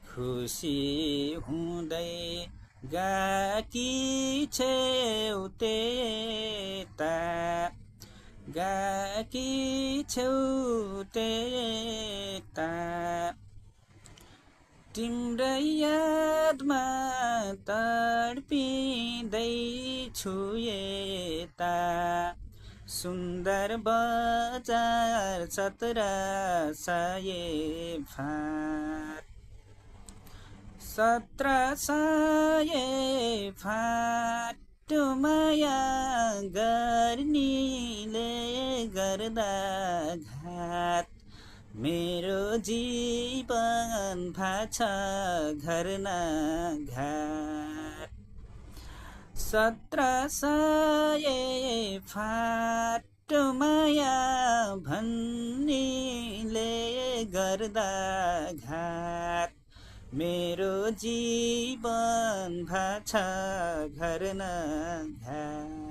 खुसी हुँदै गाकी छेउ त्यता गाकी छेउ त्यता तिम्रै यादमा तडपिँदैछु यता सुन्दर बजार 17 सय फाँट 17 सय फाँट माया गर्नीले गर्दा घात मेरो जीवन भाछ घर न घाट 17 सय फाँट माया भन्नीले गर्दा घाट मेरो जीवन भाछ घर न घाट